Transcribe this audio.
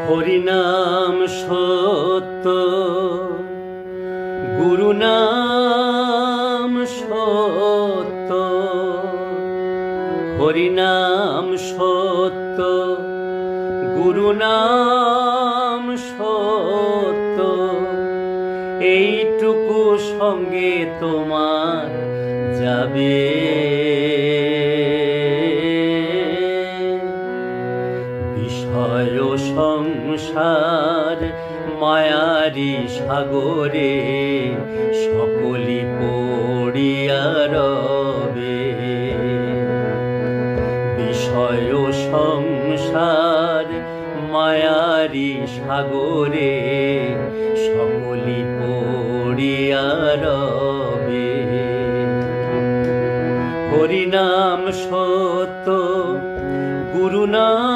হরিনাম সত্য, গুরু নাম সত্য। হরিনাম সত্য, গুরু নাম সত্য। এইটুকু সঙ্গে তোমার যাবে। বিষয় সংসার মায়ারি সাগরে সকলি পড়িয়া রবে। বিষয় সংসার মায়ারি সাগরে সকলি পড়িয়া রবে। হরিনাম সত্য, গুরু নাম